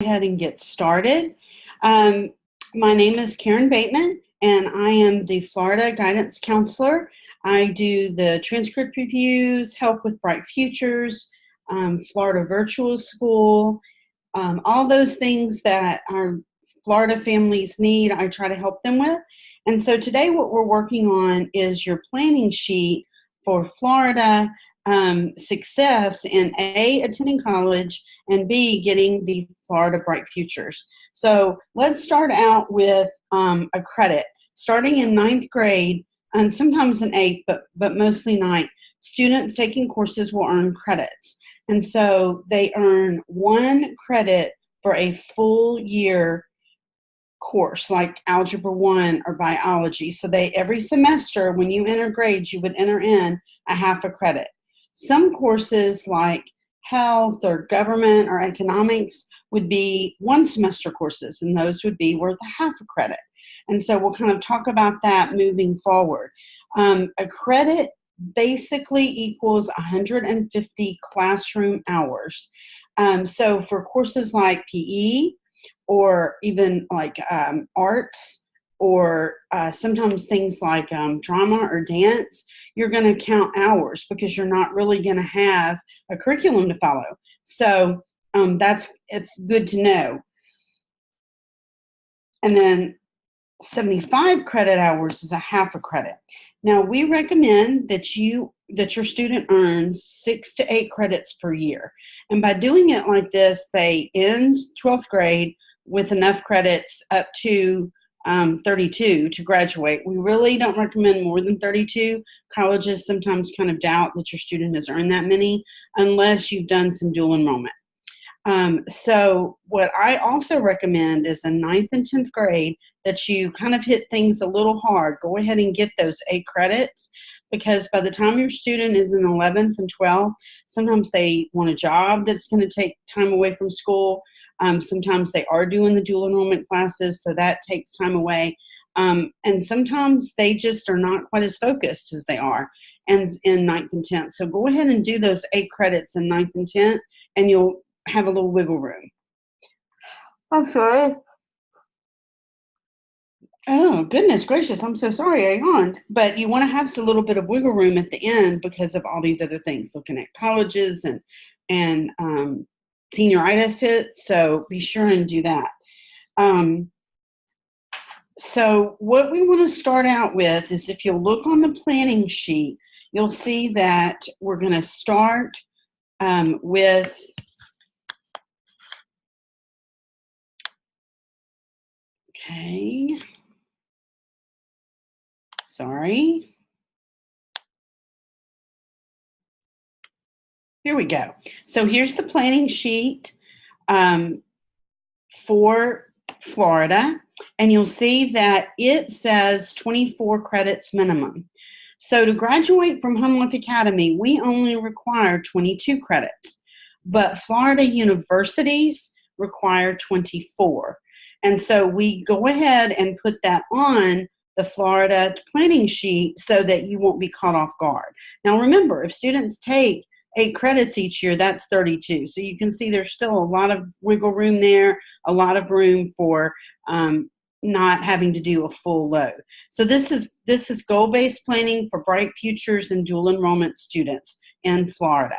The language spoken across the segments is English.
Ahead and get started. My name is Karen Bateman, and I am the Florida Guidance Counselor. I do the transcript reviews, help with Bright Futures, Florida Virtual School, all those things that our Florida families need, I try to help them with. And so today what we're working on is your planning sheet for Florida success in A, attending college, and B, getting the Florida Bright Futures. So let's start out with a credit. Starting in 9th grade, and sometimes in 8th, but mostly 9th, students taking courses will earn credits. And so they earn 1 credit for a full year course like Algebra 1 or Biology. So every semester, when you enter grades, you would enter in a half a credit. Some courses like health or government or economics would be 1 semester courses, and those would be worth a half a credit. And so we'll kind of talk about that moving forward. A credit basically equals 150 classroom hours. So for courses like PE or even like arts or sometimes things like drama or dance, you're going to count hours because you're not really going to have a curriculum to follow. So it's good to know. And then 75 credit hours is a half a credit. Now we recommend that your student earns 6 to 8 credits per year. And by doing it like this, they end 12th grade with enough credits up to 32 to graduate. We really don't recommend more than 32. Colleges sometimes kind of doubt that your student has earned that many unless you've done some dual enrollment. So what I also recommend is in 9th and 10th grade that you kind of hit things a little hard. Go ahead and get those 8 credits, because by the time your student is in 11th and 12th, sometimes they want a job that's going to take time away from school. Sometimes they are doing the dual enrollment classes, so that takes time away. And sometimes they just are not quite as focused as they are in 9th and 10th. So go ahead and do those 8 credits in 9th and 10th, and you'll have a little wiggle room. I'm sorry. Oh, goodness gracious. I'm so sorry I yawned. But you want to have a little bit of wiggle room at the end because of all these other things, looking at colleges and senioritis hit. So be sure and do that. So what we want to start out with is, if you'll look on the planning sheet, you'll see that we're going to start with okay. Sorry. Here we go. So here's the planning sheet for Florida, and you'll see that it says 24 credits minimum. So to graduate from Home Life Academy, we only require 22 credits, but Florida universities require 24. And so we go ahead and put that on the Florida planning sheet so that you won't be caught off guard. Now remember, if students take 8 credits each year, that's 32. So you can see there's still a lot of wiggle room there, a lot of room for not having to do a full load. So this is goal-based planning for Bright Futures and dual enrollment students in Florida.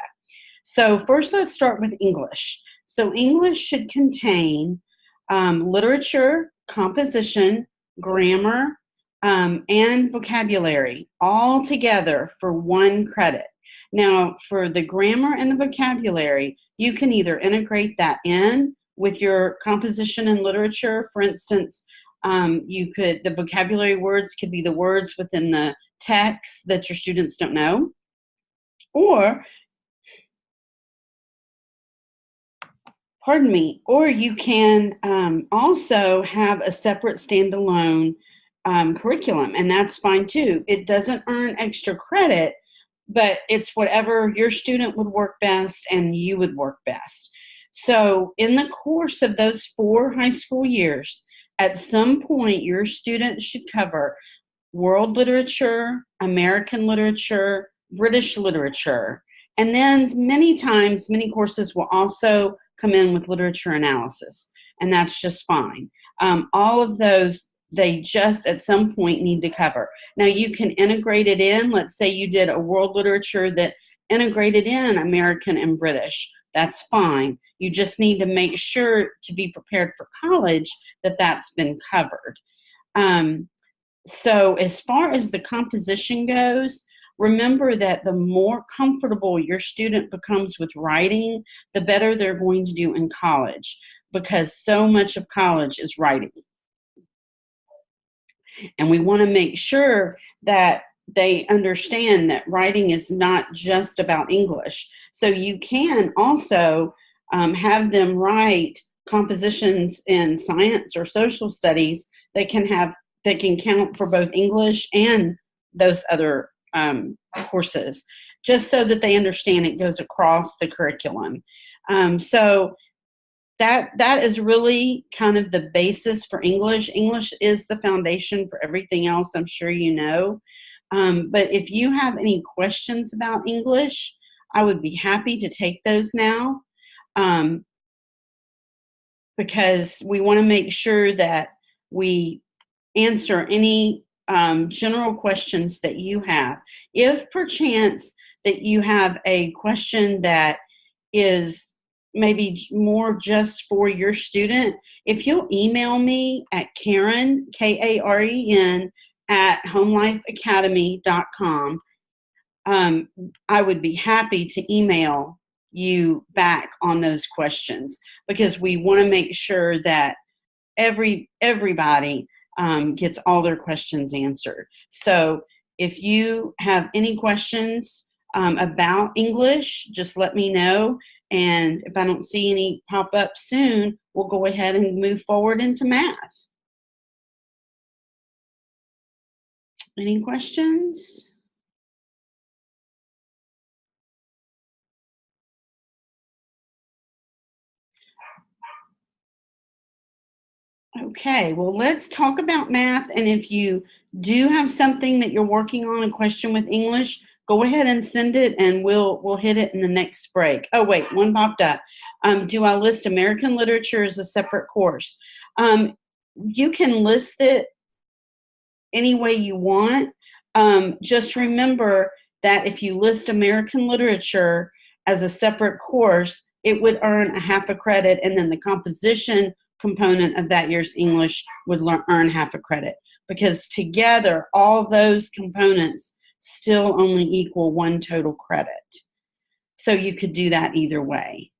So first let's start with English. So English should contain literature, composition, grammar, and vocabulary all together for 1 credit. Now, for the grammar and the vocabulary, you can either integrate that in with your composition and literature. For instance, the vocabulary words could be the words within the text that your students don't know, or you can also have a separate standalone curriculum, and that's fine too. It doesn't earn extra credit, but it's whatever your student would work best and you would work best. So in the course of those 4 high school years, at some point your student should cover world literature, American literature, British literature, and then many times, many courses will also come in with literature analysis, and that's just fine. All of those, they just at some point need to cover. Now you can integrate it in. Let's say you did a world literature that integrated in American and British. That's fine. You just need to make sure to be prepared for college that that's been covered. So as far as the composition goes, remember that the more comfortable your student becomes with writing, the better they're going to do in college, because so much of college is writing. And we want to make sure that they understand that writing is not just about English. So you can also have them write compositions in science or social studies that can count for both English and those other courses, just so that they understand it goes across the curriculum. So that is really kind of the basis for English. English is the foundation for everything else, I'm sure you know. But if you have any questions about English, I would be happy to take those now, because we want to make sure that we answer any general questions that you have. If perchance that you have a question that is maybe more just for your student, if you'll email me at Karen, Karen, at homelifeacademy.com, I would be happy to email you back on those questions, because we want to make sure that everybody gets all their questions answered. So if you have any questions about English, just let me know. And if I don't see any pop up soon, we'll go ahead and move forward into math. Any questions? Okay, well, let's talk about math. And if you do have something that you're working on, a question with English, go ahead and send it, and we'll hit it in the next break. Oh, wait, one popped up. Do I list American literature as a separate course? You can list it any way you want. Just remember that if you list American literature as a separate course, it would earn a half a credit, and then the composition component of that year's English would earn half a credit, because together all those components still only equal one total credit. So you could do that either way.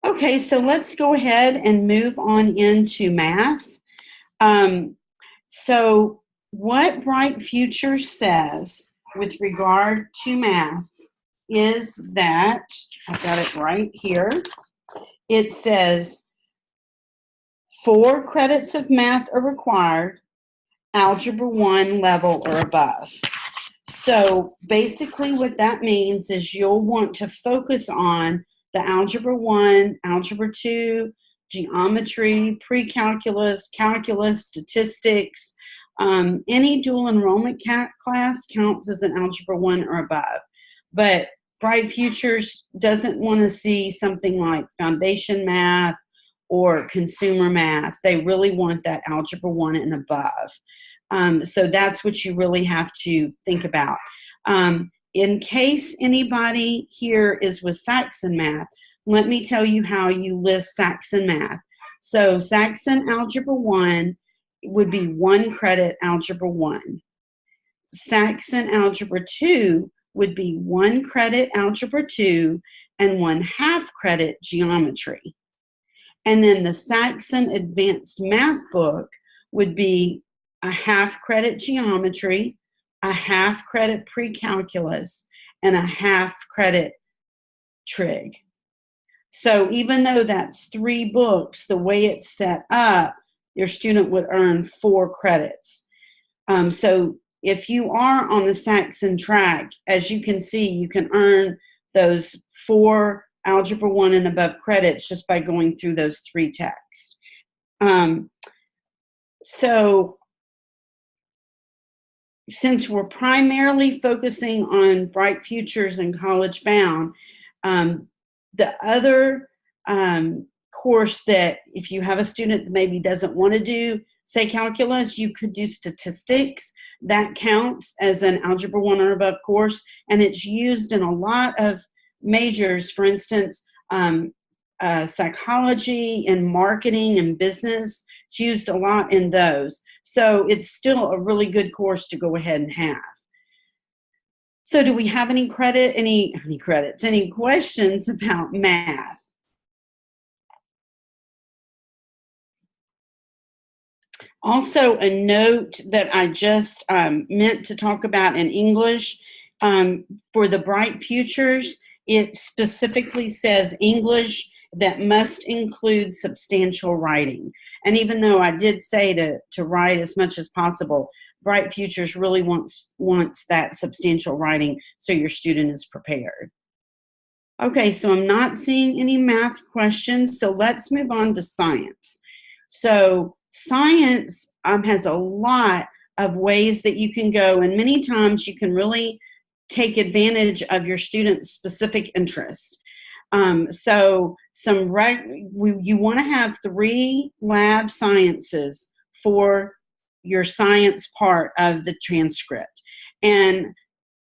Okay, so let's go ahead and move on into math. So what Bright Future says with regard to math is that, I've got it right here, it says 4 credits of math are required, Algebra 1 level or above. So basically what that means is you'll want to focus on the Algebra 1, Algebra 2, geometry, pre-calculus, calculus, statistics. Any dual enrollment class counts as an Algebra 1 or above. But Bright Futures doesn't want to see something like foundation math or consumer math. They really want that Algebra 1 and above. So that's what you really have to think about. In case anybody here is with Saxon Math, let me tell you how you list Saxon Math. So Saxon Algebra 1 would be 1 credit Algebra 1. Saxon Algebra 2 would be 1 credit Algebra 2 and 1/2 credit geometry. And then the Saxon Advanced Math book would be a 1/2 credit geometry, a 1/2 credit pre-calculus, and a 1/2 credit trig. So even though that's 3 books, the way it's set up, your student would earn 4 credits. So if you are on the Saxon track, as you can see, you can earn those 4 Algebra 1 and above credits just by going through those 3 texts. So since we're primarily focusing on Bright Futures and College Bound, the other course that if you have a student that maybe doesn't want to do, say, calculus, you could do statistics. That counts as an Algebra 1 or above course, and it's used in a lot of majors. For instance, psychology and marketing and business. It's used a lot in those. So it's still a really good course to go ahead and have. So do we have any credits, any questions about math? Also, a note that I just meant to talk about in English, for the Bright Futures, it specifically says English that must include substantial writing. And even though I did say to write as much as possible, Bright Futures really wants that substantial writing so your student is prepared. Okay, so I'm not seeing any math questions, so let's move on to science. So science has a lot of ways that you can go, and many times you can really take advantage of your student's specific interest. So you want to have 3 lab sciences for your science part of the transcript. And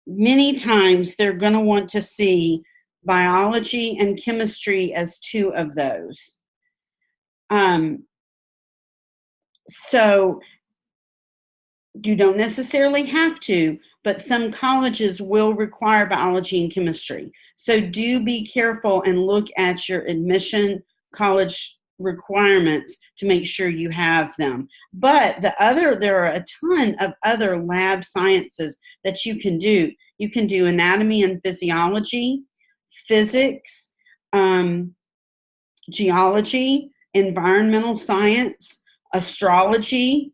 many times they're going to want to see biology and chemistry as 2 of those. So you don't necessarily have to, but some colleges will require biology and chemistry. So do be careful and look at your admission college requirements to make sure you have them. But there are a ton of other lab sciences that you can do. You can do anatomy and physiology, physics, geology, environmental science, astrology.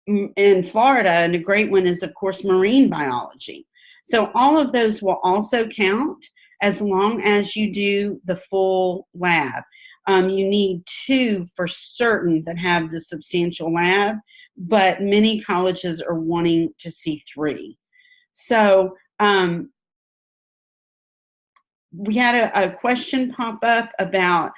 In Florida, and a great one is, of course, marine biology. So all of those will also count as long as you do the full lab. You need 2 for certain that have the substantial lab, but many colleges are wanting to see 3. So we had a question pop up about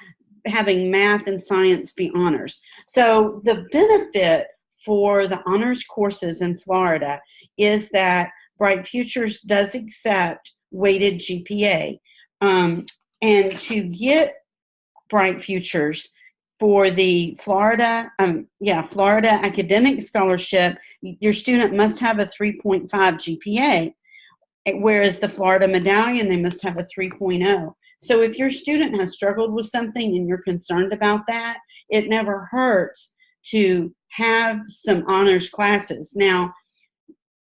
having math and science be honors. So the benefit for the honors courses in Florida is that Bright Futures does accept weighted GPA. And to get Bright Futures for the Florida Academic Scholarship, your student must have a 3.5 GPA, whereas the Florida Medallion, they must have a 3.0. So if your student has struggled with something and you're concerned about that, it never hurts to have some honors classes. Now,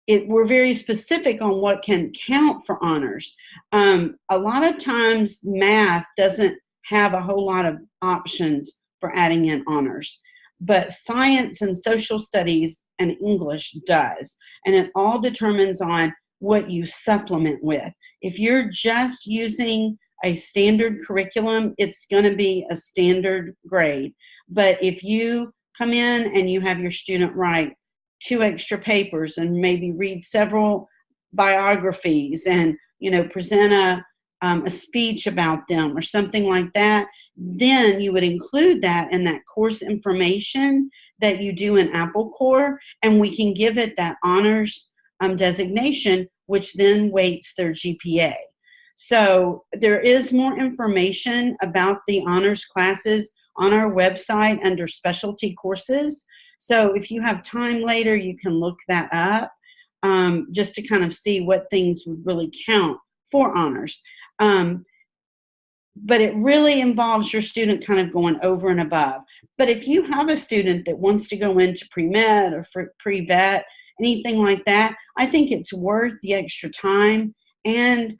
we're very specific on what can count for honors. A lot of times math doesn't have a whole lot of options for adding in honors, but science and social studies and English does. And it all determines on what you supplement with. If you're just using a standard curriculum, it's going to be a standard grade. But if you come in and you have your student write 2 extra papers and maybe read several biographies and, present a speech about them or something like that, then you would include that in that course information that you do in Apple Core, and we can give it that honors designation, which then weights their GPA. So there is more information about the honors classes on our website under specialty courses. So if you have time later, you can look that up just to kind of see what things would really count for honors. But it really involves your student kind of going over and above. But if you have a student that wants to go into pre-med or pre-vet, anything like that, I think it's worth the extra time and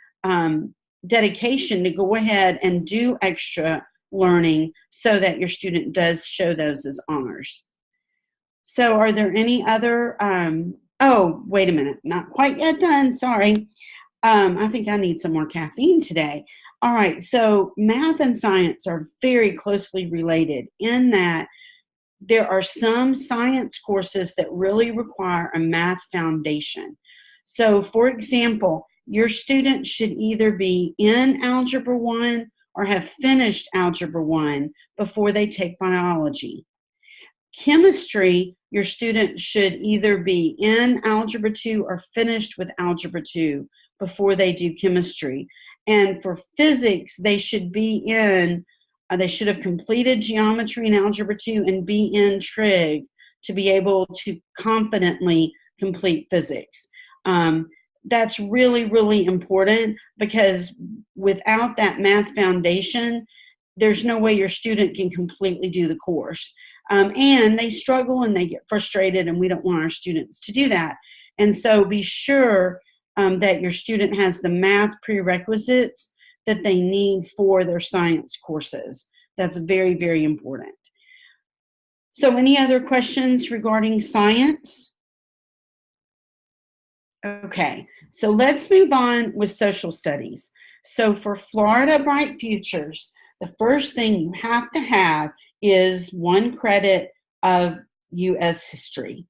dedication to go ahead and do extra learning so that your student does show those as honors. So are there any other, oh, wait a minute, not quite yet done, sorry. I think I need some more caffeine today. All right, so math and science are very closely related in that there are some science courses that really require a math foundation. So for example, your student should either be in Algebra 1 or have finished Algebra 1 before they take biology. Chemistry, your student should either be in Algebra 2 or finished with Algebra 2 before they do chemistry. And for physics, they should be in, they should have completed geometry and Algebra 2 and be in trig to be able to confidently complete physics. That's really, really important, because without that math foundation, there's no way your student can completely do the course. And they struggle and they get frustrated, and we don't want our students to do that. And so be sure that your student has the math prerequisites that they need for their science courses. That's very, very important. So any other questions regarding science? Okay, so let's move on with social studies. So for Florida Bright Futures, the first thing you have to have is 1 credit of U.S. history.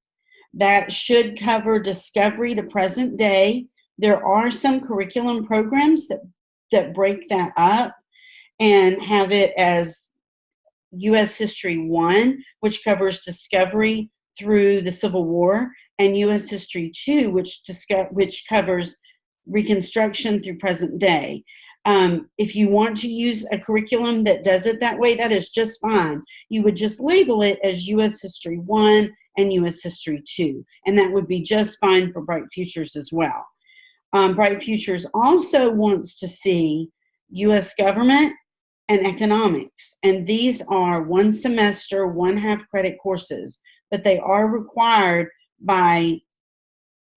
That should cover discovery to present day. There are some curriculum programs that break that up and have it as U.S. History 1, which covers discovery through the Civil War, and U.S. History 2, which covers Reconstruction through present day. If you want to use a curriculum that does it that way, that is just fine. You would just label it as U.S. History 1 and U.S. History 2, and that would be just fine for Bright Futures as well. Bright Futures also wants to see U.S. government and economics, and these are 1 semester, 1/2 credit courses, but they are required by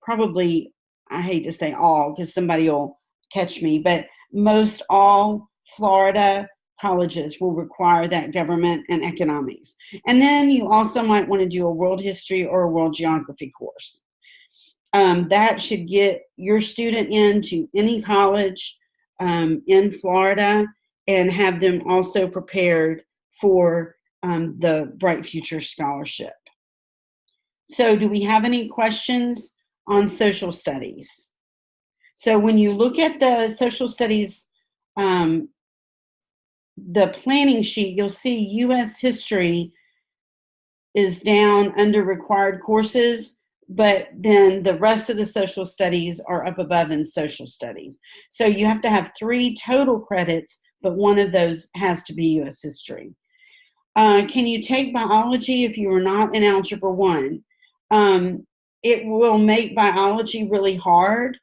probably, I hate to say all because somebody will catch me, but most all Florida colleges will require that government and economics. And then you also might want to do a world history or a world geography course. That should get your student into any college in Florida and have them also prepared for the Bright Future Scholarship. So do we have any questions on social studies? So when you look at the social studies, the planning sheet, you'll see U.S. history is down under required courses, but then the rest of the social studies are up above in social studies. So you have to have 3 total credits, but one of those has to be U.S. history. Can you take biology if you are not in Algebra 1? It will make biology really hard.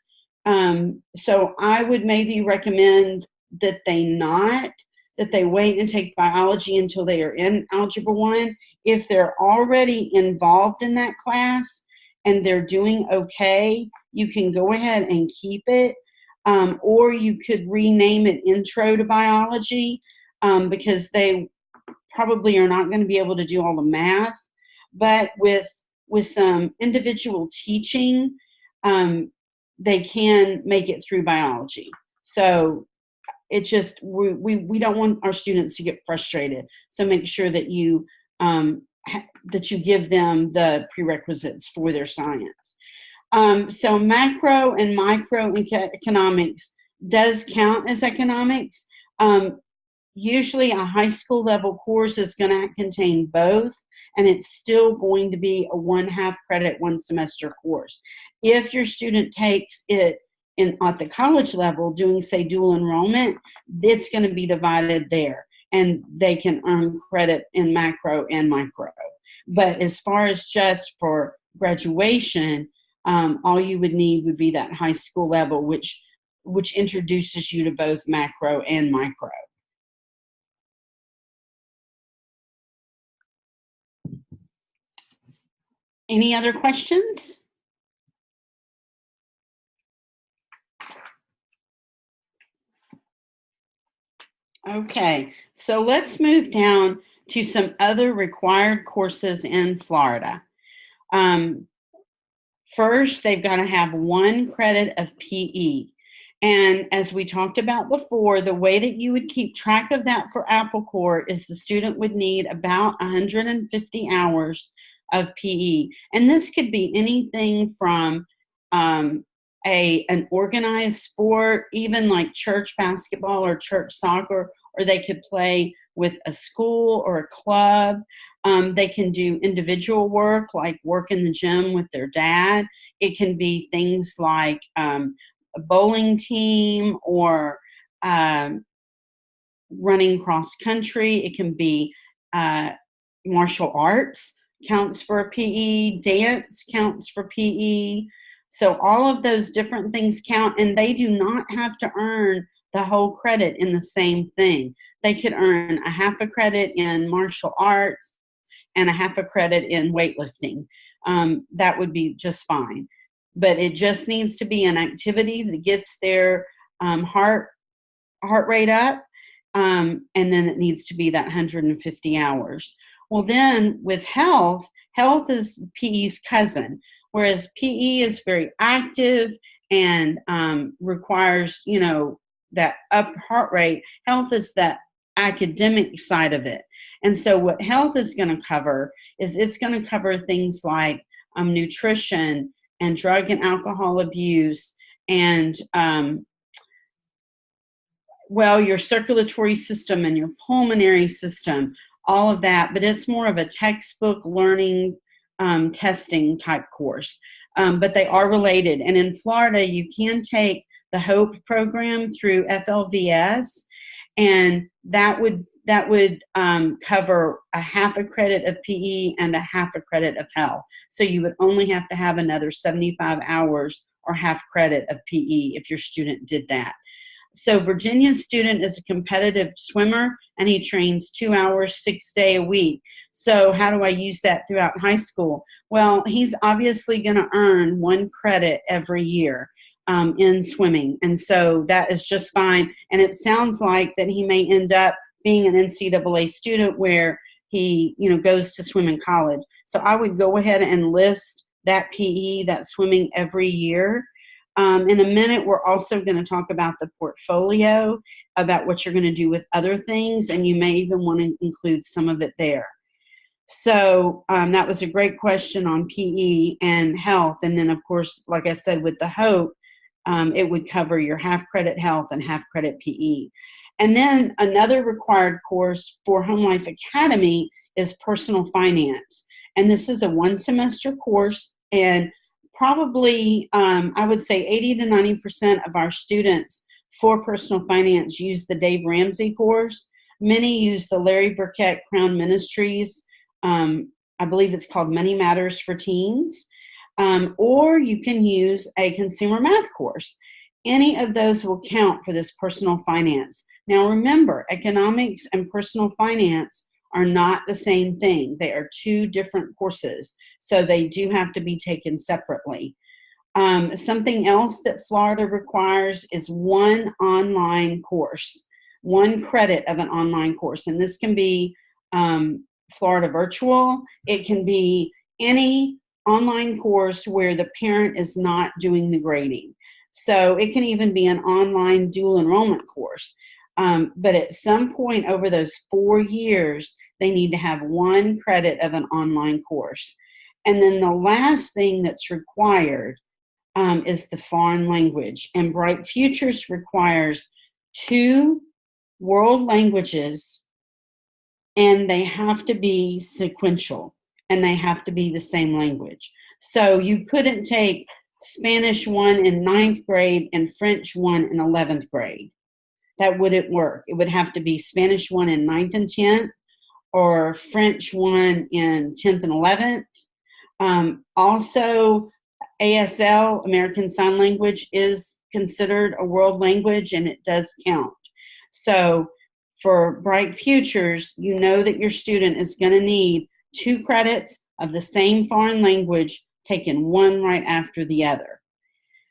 So I would maybe recommend that they wait and take biology until they are in Algebra 1. If they're already involved in that class and they're doing okay, you can go ahead and keep it. Or you could rename it Intro to Biology, because they probably are not going to be able to do all the math. But with some individual teaching, they can make it through biology. So it just, we don't want our students to get frustrated. So make sure that you give them the prerequisites for their science. So macro and microeconomics does count as economics. Usually a high school level course is going to contain both, and it's still going to be a 1/2 credit, 1 semester course. If your student takes it at the college level doing, say, dual enrollment, it's going to be divided there, and they can earn credit in macro and micro. But as far as just for graduation, all you would need would be that high school level, which introduces you to both macro and micro. Any other questions? Okay, so let's move down to some other required courses in Florida. First, they've got to have 1 credit of PE. And as we talked about before, the way that you would keep track of that for Apple Core is the student would need about 150 hours of PE. And this could be anything from an organized sport, even like church basketball or church soccer, or they could play with a school or a club. They can do individual work, like work in the gym with their dad. It can be things like a bowling team or um, running cross country. It can be uh, martial arts counts for a PE, dance counts for PE. So all of those different things count, and they do not have to earn the whole credit in the same thing. They could earn a half a credit in martial arts and a half a credit in weightlifting. That would be just fine. But it just needs to be an activity that gets their heart rate up, and then it needs to be that 150 hours. Well, then with health is PE's cousin, whereas PE is very active and requires, that up heart rate. Health is that academic side of it. And so what health is going to cover is it's going to cover things like nutrition and drug and alcohol abuse and your circulatory system and your pulmonary system, all of that, but it's more of a textbook learning testing type course. But they are related. And in Florida, you can take the HOPE program through FLVS, and that would cover a half a credit of PE and a half a credit of health. So you would only have to have another 75 hours or half credit of PE if your student did that. So Virginia's student is a competitive swimmer, and he trains 2 hours, 6 days a week. So how do I use that throughout high school? Well, he's obviously going to earn 1 credit every year in swimming. And so that is just fine. And it sounds like that he may end up being an NCAA student where he, goes to swim in college. So I would go ahead and list that PE, that swimming every year. In a minute, we're also going to talk about the portfolio, about what you're going to do with other things, and you may even want to include some of it there. So that was a great question on PE and health. And then, of course, like I said, with the HOPE, it would cover your half credit health and half credit PE. And then another required course for Home Life Academy is personal finance. And this is a 1-semester course, and probably, I would say 80 to 90% of our students for personal finance use the Dave Ramsey course. Many use the Larry Burkett Crown Ministries. I believe it's called Money Matters for Teens. Or you can use a consumer math course. Any of those will count for this personal finance. Now remember, economics and personal finance are not the same thing. They are 2 different courses, so they do have to be taken separately. Something else that Florida requires is 1 online course, 1 credit of an online course. And this can be Florida virtual. It can be any online course where the parent is not doing the grading. So it can even be an online dual enrollment course. But at some point over those 4 years, they need to have 1 credit of an online course. And then the last thing that's required is the foreign language. And Bright Futures requires 2 world languages, and they have to be sequential, and they have to be the same language. So you couldn't take Spanish 1 in 9th grade and French 1 in 11th grade. That wouldn't work. It would have to be Spanish 1 in 9th and 10th, or French 1 in 10th and 11th. Also, ASL, American Sign Language, is considered a world language, and it does count. So for Bright Futures, you know that your student is going to need 2 credits of the same foreign language, taken one right after the other.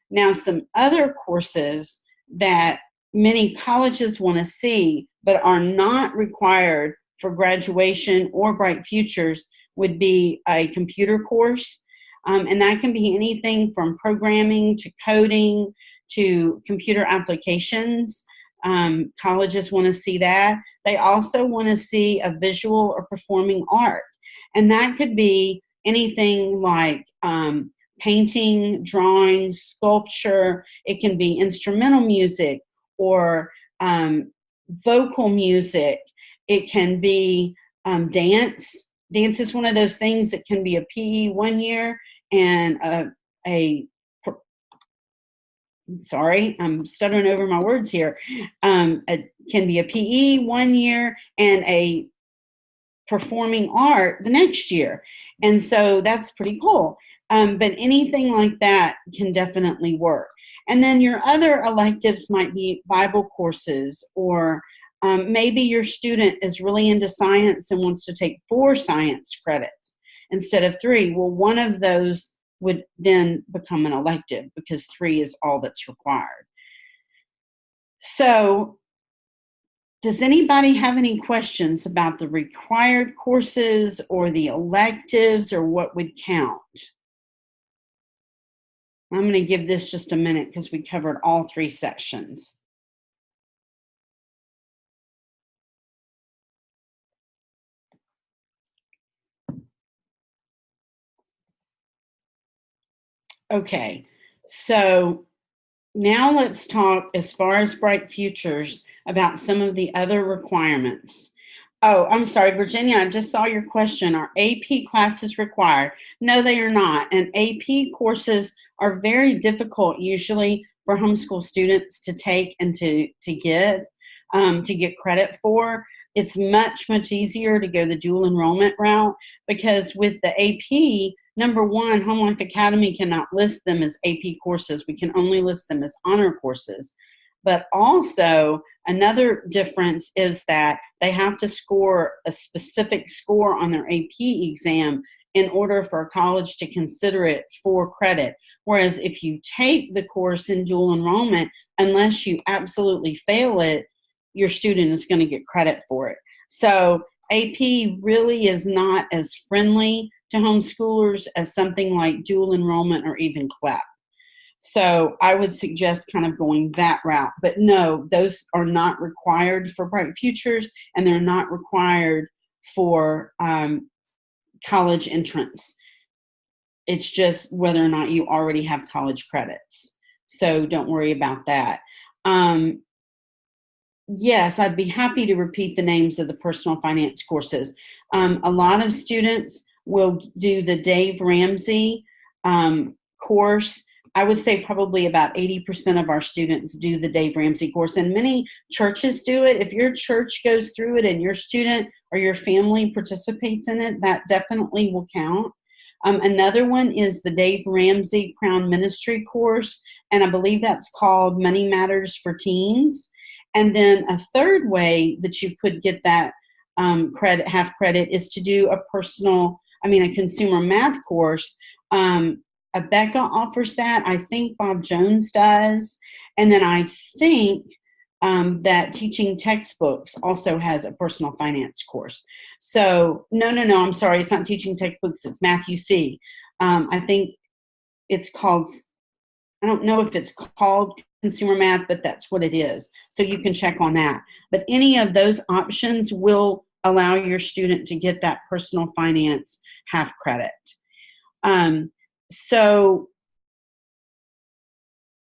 Now, some other courses that many colleges want to see but are not required for graduation or Bright Futures would be a computer course. And that can be anything from programming to coding to computer applications. Colleges want to see that. They also want to see a visual or performing art. And that could be anything like painting, drawing, sculpture. It can be instrumental music or vocal music. It can be dance. Dance is one of those things that can be a PE 1 year and sorry, I'm stuttering over my words here. It can be a PE 1 year and a performing art the next year. And so that's pretty cool. But anything like that can definitely work. And then your other electives might be Bible courses, or maybe your student is really into science and wants to take 4 science credits instead of 3. Well, one of those would then become an elective because 3 is all that's required. So, does anybody have any questions about the required courses or the electives or what would count? I'm going to give this just a minute because we covered all 3 sections. Okay, so now let's talk, as far as Bright Futures, about some of the other requirements. Oh, I'm sorry, Virginia, I just saw your question. Are AP classes required? No, they are not. And AP courses are very difficult usually for homeschool students to take and to get credit for. It's much, much easier to go the dual enrollment route because with the AP, number one, Home Life Academy cannot list them as AP courses. We can only list them as honor courses. But also, another difference is that they have to score a specific score on their AP exam in order for a college to consider it for credit. Whereas if you take the course in dual enrollment, unless you absolutely fail it, your student is going to get credit for it. So AP really is not as friendly to homeschoolers as something like dual enrollment or even CLEP. So I would suggest kind of going that route. But no, those are not required for Bright Futures, and they're not required for college entrance. It's just whether or not you already have college credits. So don't worry about that. Yes, I'd be happy to repeat the names of the personal finance courses. A lot of students will do the Dave Ramsey course. I would say probably about 80% of our students do the Dave Ramsey course, and many churches do it. If your church goes through it and your student or your family participates in it, that definitely will count. Another one is the Dave Ramsey Crown Ministry course, and I believe that's called Money Matters for Teens. And then a third way that you could get that half credit is to do a consumer math course. Becca offers that. I think Bob Jones does. And then I think that Teaching Textbooks also has a personal finance course. So, no, I'm sorry. It's not Teaching Textbooks. It's Math UC. I think it's called, I don't know if it's called Consumer Math, but that's what it is. So you can check on that. But any of those options will allow your student to get that personal finance half credit. So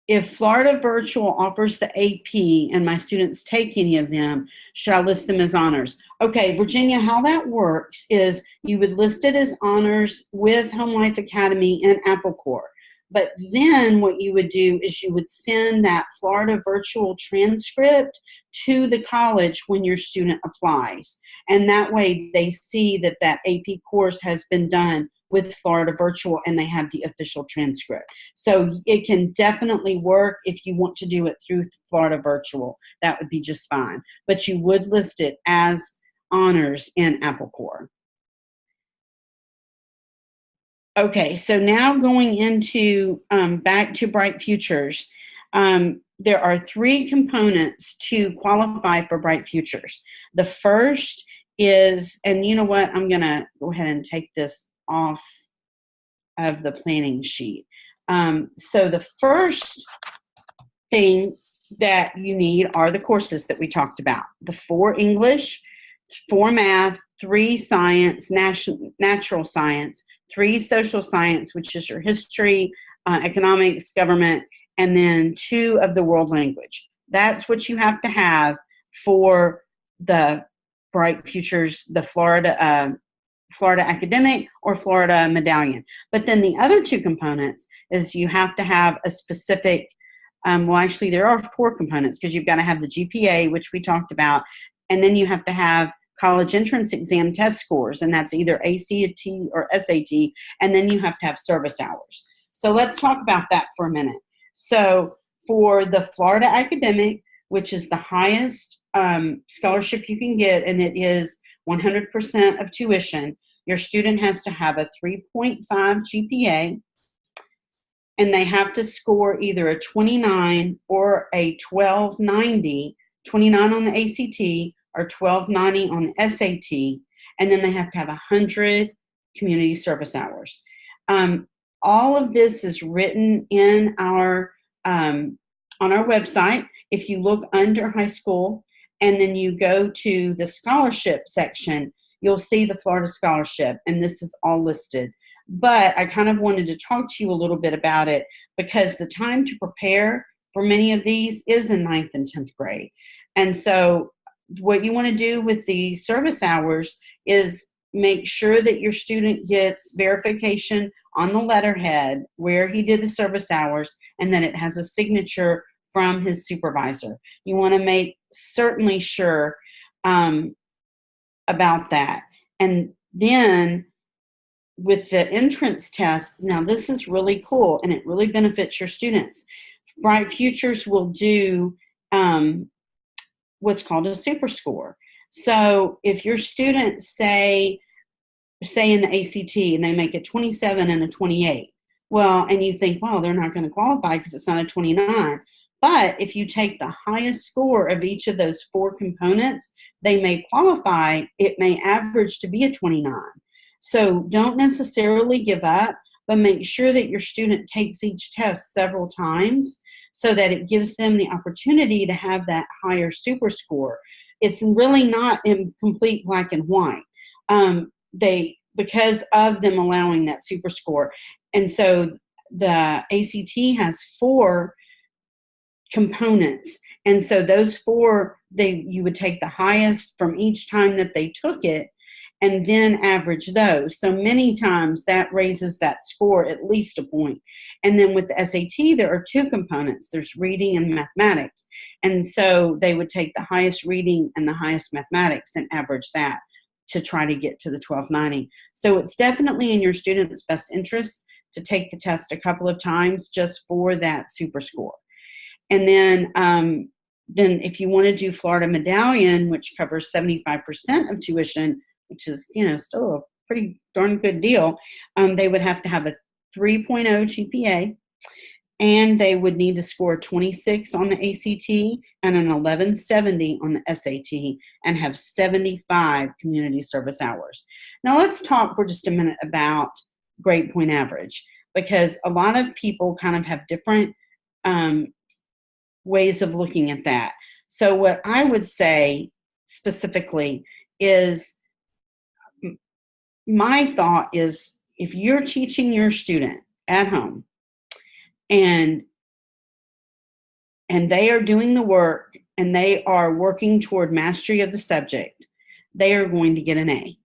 if Florida Virtual offers the AP and my students take any of them, should I list them as honors? Okay, Virginia, how that works is you would list it as honors with Home Life Academy and Apple Core. But then what you would do is you would send that Florida Virtual transcript to the college when your student applies. And that way they see that that AP course has been done with Florida Virtual and they have the official transcript. So it can definitely work if you want to do it through Florida Virtual. That would be just fine. But you would list it as honors in Apple Core. Okay, so now going into back to Bright Futures, there are 3 components to qualify for Bright Futures. The first is, and you know what, I'm going to go ahead and take this off of the planning sheet. So the first thing that you need are the courses that we talked about. The 4 English, 4 math, 3 science, natural science, 3 social science, which is your history, economics, government, and then 2 of the world language. That's what you have to have for the Bright Futures, the Florida Academic or Florida Medallion. But then the other two components is you have to have a specific, well, actually there are 4 components, because you've got to have the GPA, which we talked about, and then you have to have college entrance exam test scores, and that's either ACT or SAT, and then you have to have service hours. So let's talk about that for a minute. So for the Florida Academic, which is the highest scholarship you can get, and it is 100% of tuition, your student has to have a 3.5 GPA, and they have to score either a 29 or a 1290, 29 on the ACT or 1290 on the SAT, and then they have to have 100 community service hours. All of this is written in our on our website. If you look under high school and then you go to the scholarship section, you'll see the Florida Scholarship, and this is all listed. But I kind of wanted to talk to you a little bit about it, because the time to prepare for many of these is in 9th and 10th grade. And so what you want to do with the service hours is make sure that your student gets verification on the letterhead where he did the service hours, and that it has a signature from his supervisor. You want to make certainly sure about that. And then with the entrance test, now this is really cool, and it really benefits your students. Bright Futures will do what's called a super score. So if your students say in the ACT and they make a 27 and a 28, well, and you think, well, they're not going to qualify because it's not a 29. But if you take the highest score of each of those 4 components, they may qualify. It may average to be a 29. So don't necessarily give up, but make sure that your student takes each test several times so that it gives them the opportunity to have that higher super score. It's really not in complete black and white. Because of them allowing that super score. And so the ACT has 4 components. And so those 4, you would take the highest from each time that they took it and then average those. So many times that raises that score at least a point. And then with the SAT, there are 2 components. There's reading and mathematics. And so they would take the highest reading and the highest mathematics and average that to try to get to the 1290. So it's definitely in your student's best interest to take the test a couple of times just for that super score. And then if you want to do Florida Medallion, which covers 75% of tuition, which is, still a pretty darn good deal, they would have to have a 3.0 GPA, and they would need to score 26 on the ACT and an 1170 on the SAT and have 75 community service hours. Now let's talk for just a minute about grade point average, because a lot of people kind of have different ways of looking at that. So what I would say specifically is, my thought is, if you're teaching your student at home and they are doing the work and they are working toward mastery of the subject, they are going to get an A.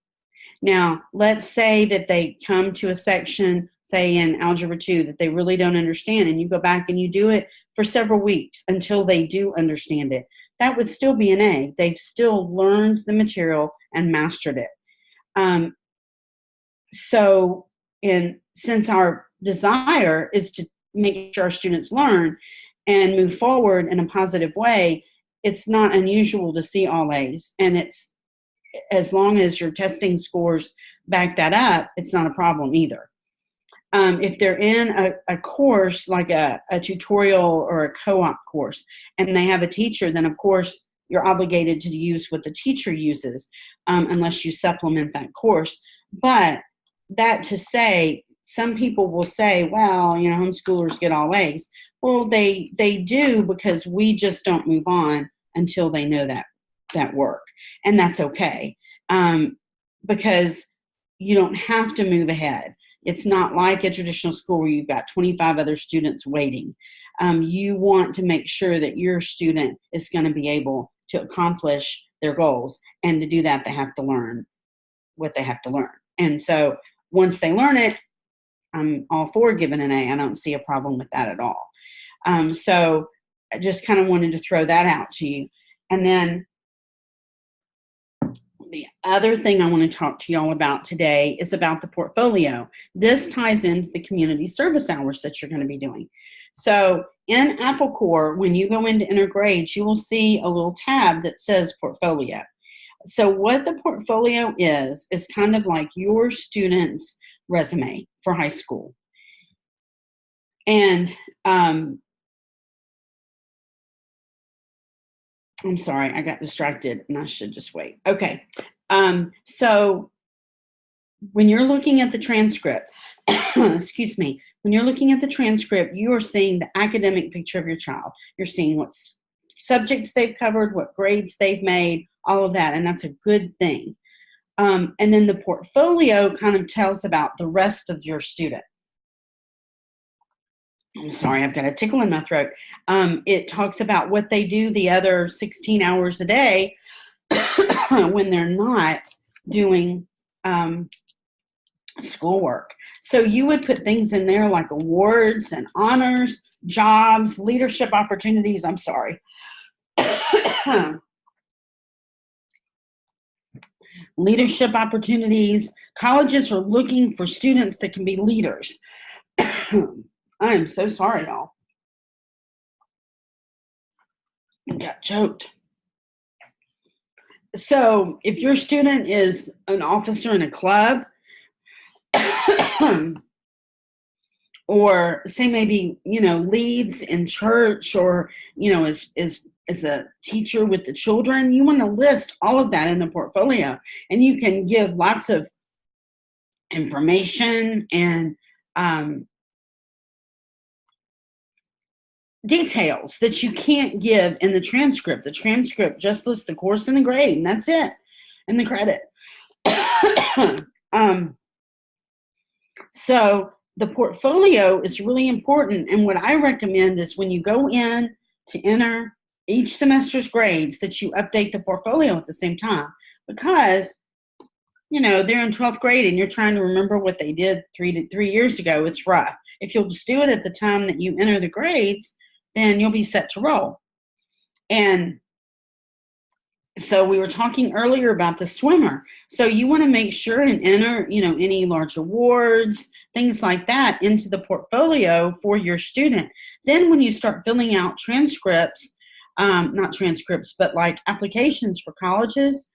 Now, let's say that they come to a section, say in Algebra 2, that they really don't understand, and you go back and you do it for several weeks until they do understand it. That would still be an A. They've still learned the material and mastered it. Since our desire is to make sure our students learn and move forward in a positive way, it's not unusual to see all A's. And it's, as long as your testing scores back that up, it's not a problem either. If they're in a course like a tutorial or a co-op course and they have a teacher, then of course you're obligated to use what the teacher uses, unless you supplement that course. But that to say, some people will say, well, homeschoolers get all A's. Well, they do, because we just don't move on until they know that work. And that's okay, because you don't have to move ahead. It's not like a traditional school where you've got 25 other students waiting. You want to make sure that your student is going to be able to accomplish their goals. And to do that, they have to learn what they have to learn. And so once they learn it, I'm all for giving an A. I don't see a problem with that at all. So I just kind of wanted to throw that out to you. And then the other thing I want to talk to y'all about today is about the portfolio. This ties into the community service hours that you're going to be doing. So in Apple Core, when you go into Enter Grades, you will see a little tab that says portfolio. So what the portfolio is kind of like your student's resume for high school. And I'm sorry, I got distracted and I should just wait. Okay. So when you're looking at the transcript, excuse me, when you're looking at the transcript, you are seeing the academic picture of your child. You're seeing what subjects they've covered, what grades they've made, all of that, and that's a good thing. And then the portfolio kind of tells about the rest of your student. I'm sorry, I've got a tickle in my throat. It talks about what they do the other 16 hours a day when they're not doing schoolwork. So you would put things in there like awards and honors, jobs, leadership opportunities. I'm sorry. Leadership opportunities. Colleges are looking for students that can be leaders. I'm so sorry, y'all. I got choked. So if your student is an officer in a club, or say maybe, leads in church, or, is a teacher with the children, you want to list all of that in the portfolio. And you can give lots of information and details that you can't give in the transcript. The transcript just lists the course and the grade, and that's it, and the credit. So the portfolio is really important, and what I recommend is when you go in to enter each semester's grades that you update the portfolio at the same time, because they're in 12th grade and you're trying to remember what they did 3 years ago. It's rough. If you'll just do it at the time that you enter the grades, then you'll be set to roll. And so we were talking earlier about the swimmer. So you want to make sure and enter, any large awards, things like that into the portfolio for your student. Then when you start filling out transcripts, not transcripts, but like applications for colleges,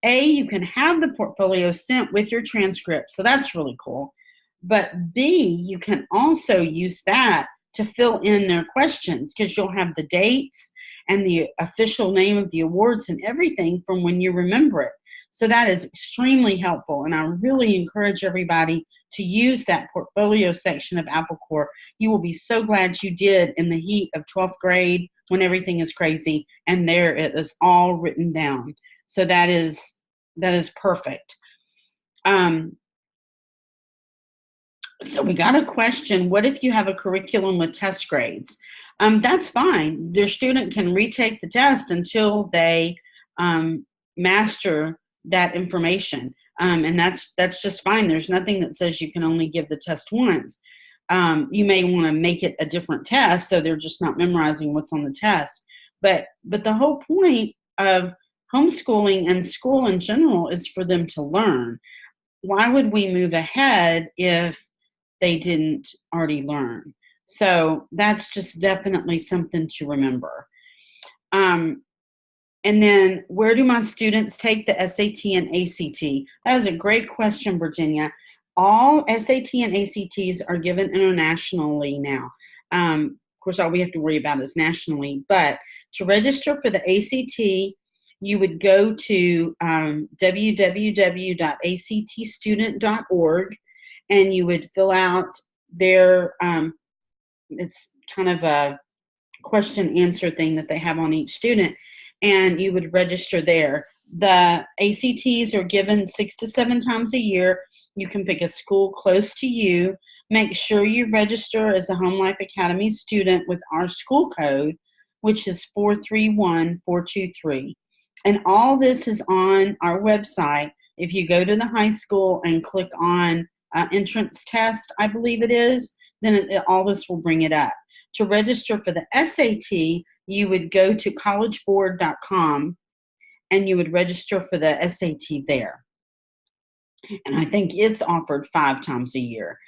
you can have the portfolio sent with your transcript. So that's really cool. But B, you can also use that to fill in their questions, because you'll have the dates and the official name of the awards and everything from when you remember it. So that is extremely helpful, and I really encourage everybody to use that portfolio section of Apple Core. You will be so glad you did in the heat of 12th grade when everything is crazy, and there it is all written down. So that is perfect. So we got a question, what if you have a curriculum with test grades? That's fine. Your student can retake the test until they master that information. And that's just fine. There's nothing that says you can only give the test once. You may want to make it a different test so they're just not memorizing what's on the test. But the whole point of homeschooling and school in general is for them to learn. Why would we move ahead if they didn't already learn? So that's just definitely something to remember. And then, where do my students take the SAT and ACT? That is a great question, Virginia. All SAT and ACTs are given internationally now. Of course, all we have to worry about is nationally. But to register for the ACT, you would go to www.actstudent.org, and you would fill out their, it's kind of a question answer thing that they have on each student, and you would register there. The ACTs are given 6 to 7 times a year. You can pick a school close to you. Make sure you register as a Home Life Academy student with our school code, which is 431-423. And all this is on our website. If you go to the high school and click on entrance test, I believe it is, then all this will bring it up. To register for the SAT, you would go to collegeboard.com and you would register for the SAT there. And I think it's offered 5 times a year.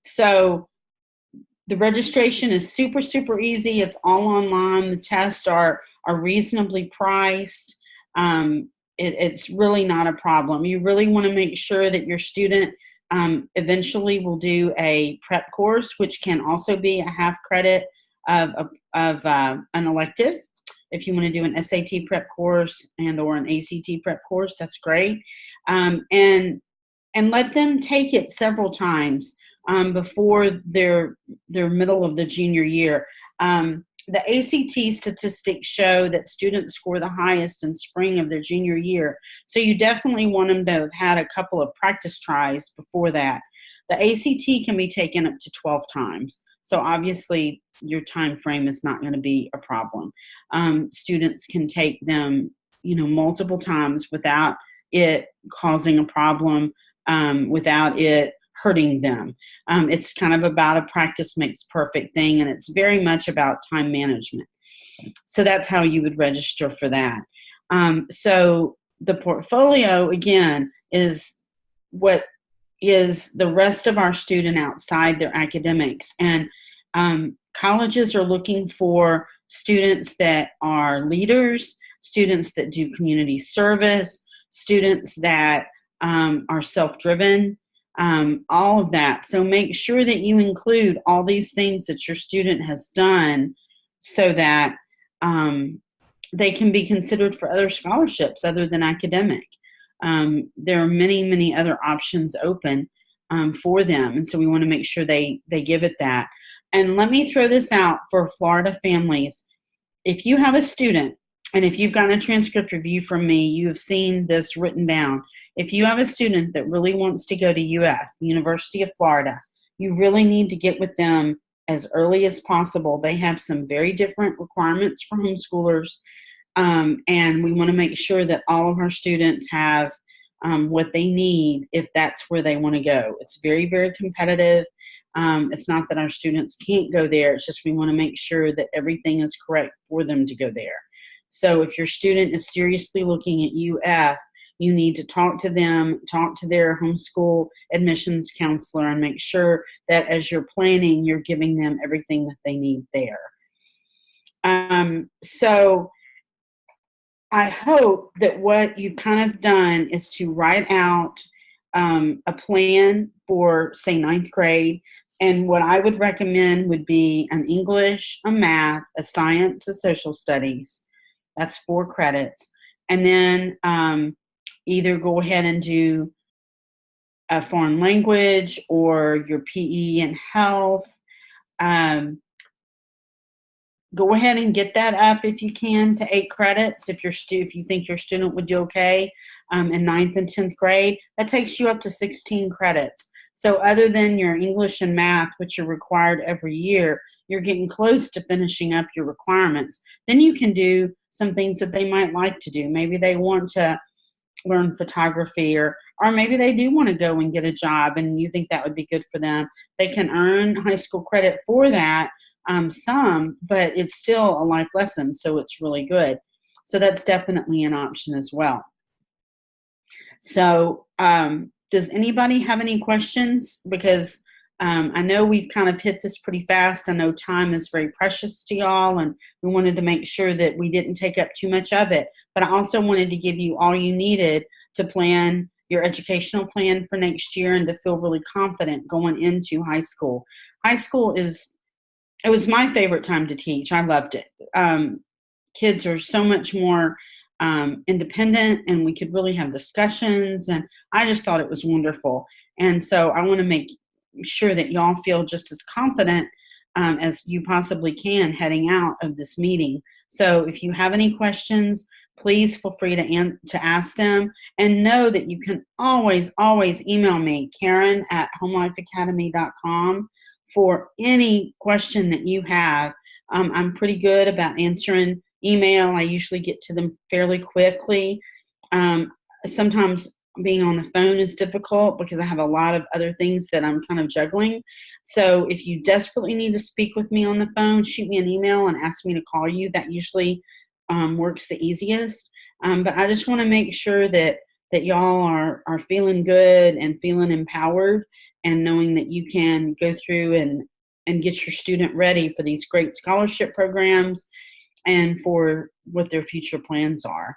So the registration is super, super easy. It's all online. The tests are reasonably priced. It's really not a problem. You really want to make sure that your student eventually will do a prep course, which can also be a half credit of an elective. If you want to do an SAT prep course and or an ACT prep course, that's great. And let them take it several times before their middle of the junior year. The ACT statistics show that students score the highest in spring of their junior year. So you definitely want them to have had a couple of practice tries before that. The ACT can be taken up to 12 times. So obviously your time frame is not going to be a problem. Students can take them, multiple times without it causing a problem, without it hurting them. It's kind of about a practice makes perfect thing, and it's very much about time management. So that's how you would register for that. So the portfolio, again, is what is the rest of our student outside their academics. And colleges are looking for students that are leaders, students that do community service, students that are self-driven, all of that. So make sure that you include all these things that your student has done so that they can be considered for other scholarships other than academic. There are many, many other options open for them. And so we want to make sure they give it that. And let me throw this out for Florida families. If you have a student, and if you've gotten a transcript review from me, you have seen this written down. If you have a student that really wants to go to UF, University of Florida, you really need to get with them as early as possible. They have some very different requirements for homeschoolers, and we want to make sure that all of our students have what they need if that's where they want to go. It's very, very competitive. It's not that our students can't go there. It's just we want to make sure that everything is correct for them to go there. So if your student is seriously looking at UF, you need to talk to them, talk to their homeschool admissions counselor, and make sure that as you're planning, you're giving them everything that they need there. So I hope that what you've kind of done is to write out a plan for, say, 9th grade. And what I would recommend would be an English, a math, a science, a social studies. That's 4 credits. And then either go ahead and do a foreign language or your PE and health. Go ahead and get that up if you can to 8 credits. If you think your student would do okay in 9th and 10th grade, that takes you up to 16 credits. So other than your English and math, which are required every year, you're getting close to finishing up your requirements. Then you can do some things that they might like to do. Maybe they want to learn photography, or maybe they do want to go and get a job and you think that would be good for them. They can earn high school credit for that, some, but it's still a life lesson, so it's really good. So that's definitely an option as well. So does anybody have any questions? Because I know we've kind of hit this pretty fast. I know time is very precious to y'all, and we wanted to make sure that we didn't take up too much of it. But I also wanted to give you all you needed to plan your educational plan for next year and to feel really confident going into high school. High school it was my favorite time to teach. I loved it. Kids are so much more independent, and we could really have discussions, and I just thought it was wonderful. And so I want to make sure that y'all feel just as confident as you possibly can heading out of this meeting. So if you have any questions, please feel free to ask them, and know that you can always email me, Karen@homelifeacademy.com, for any question that you have I'm pretty good about answering email. I usually get to them fairly quickly. Um, Sometimes being on the phone is difficult because I have a lot of other things that I'm kind of juggling. So if you desperately need to speak with me on the phone, shoot me an email and ask me to call you. That usually works the easiest. But I just want to make sure that y'all are feeling good and feeling empowered and knowing that you can go through and get your student ready for these great scholarship programs and for what their future plans are.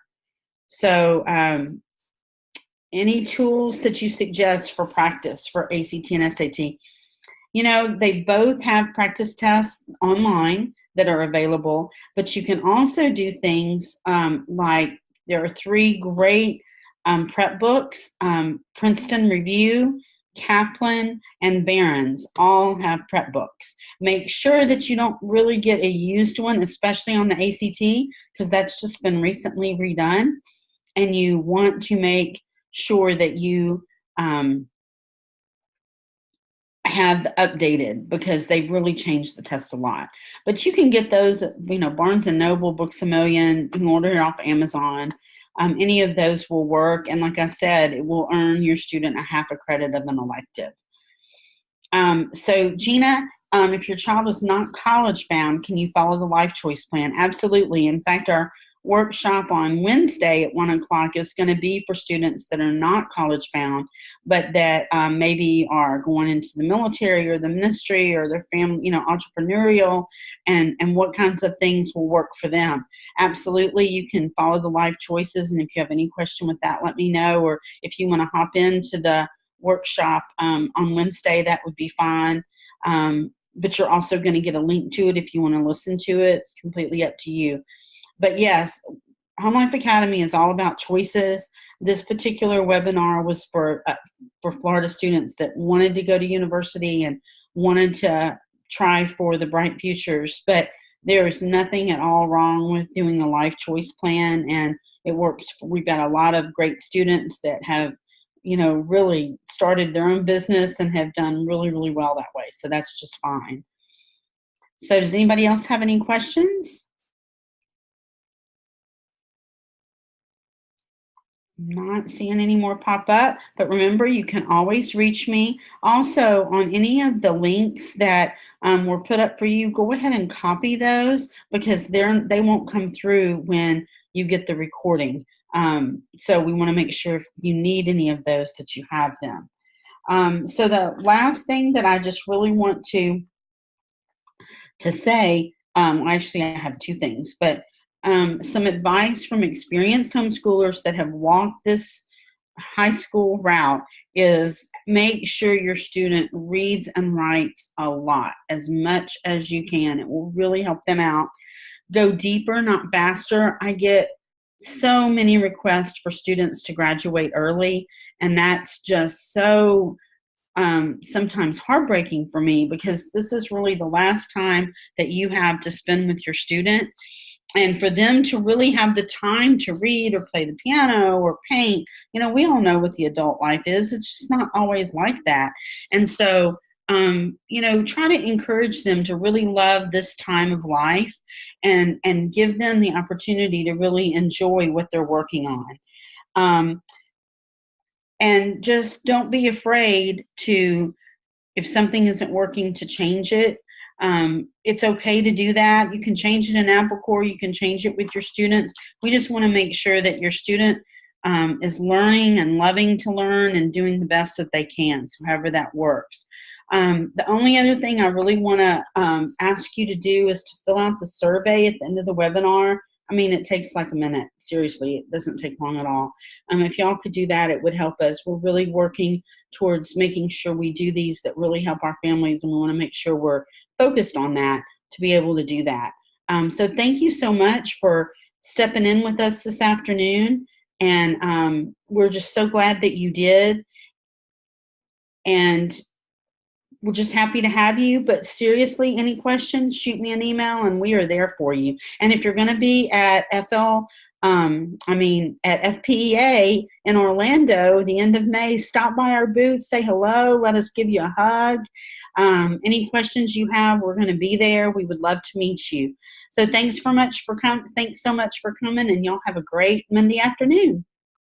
So any tools that you suggest for practice for ACT and SAT? You know, they both have practice tests online that are available, but you can also do things like there are 3 great prep books, Princeton Review, Kaplan, and Barron's all have prep books. Make sure that you don't really get a used one, especially on the ACT, because that's just been recently redone, and you want to make sure that you have updated because they've really changed the test a lot. But you can get those, Barnes & Noble, Books A Million, you can order it off Amazon. Any of those will work. And like I said, it will earn your student a half a credit of an elective. So Gina, if your child is not college bound, can you follow the Life Choice Plan? Absolutely. In fact, our workshop on Wednesday at 1:00 is going to be for students that are not college bound, but that maybe are going into the military or the ministry or their family, entrepreneurial, and what kinds of things will work for them. Absolutely, you can follow the life choices, and if you have any question with that, let me know, or if you want to hop into the workshop on Wednesday, that would be fine. But you're also going to get a link to it if you want to listen to it. It's completely up to you. But yes, Home Life Academy is all about choices. This particular webinar was for Florida students that wanted to go to university and wanted to try for the bright futures. But there is nothing at all wrong with doing a life choice plan, and it works. We've got a lot of great students that have, really started their own business and have done really, really well that way. So that's just fine. So does anybody else have any questions? Not seeing any more pop up, but remember, you can always reach me. Also, on any of the links that were put up for you, go ahead and copy those because they won't come through when you get the recording. So we want to make sure if you need any of those that you have them. So the last thing that I just really want to say, actually I have 2 things, but some advice from experienced homeschoolers that have walked this high school route is make sure your student reads and writes a lot, as much as you can. It will really help them out. Go deeper, not faster. I get so many requests for students to graduate early, and that's just so sometimes heartbreaking for me because this is really the last time that you have to spend with your student. And for them to really have the time to read or play the piano or paint, we all know what the adult life is. It's just not always like that. And so, try to encourage them to really love this time of life and give them the opportunity to really enjoy what they're working on. And just don't be afraid to, if something isn't working, to change it. It's okay to do that. You can change it in AppleCore. You can change it with your students. We just want to make sure that your student is learning and loving to learn and doing the best that they can, so however that works. The only other thing I really want to ask you to do is to fill out the survey at the end of the webinar. I mean, it takes like a minute. Seriously, it doesn't take long at all. If y'all could do that, it would help us. We're really working towards making sure we do these that really help our families, and we want to make sure we're focused on that to be able to do that. So thank you so much for stepping in with us this afternoon, and we're just so glad that you did. And we're just happy to have you. But seriously, any questions, shoot me an email and we are there for you. And if you're going to be at FL At FPEA in Orlando, the end of May, stop by our booth, say hello, let us give you a hug. Any questions you have, we're going to be there. We would love to meet you. So thanks so much for coming, and y'all have a great Monday afternoon.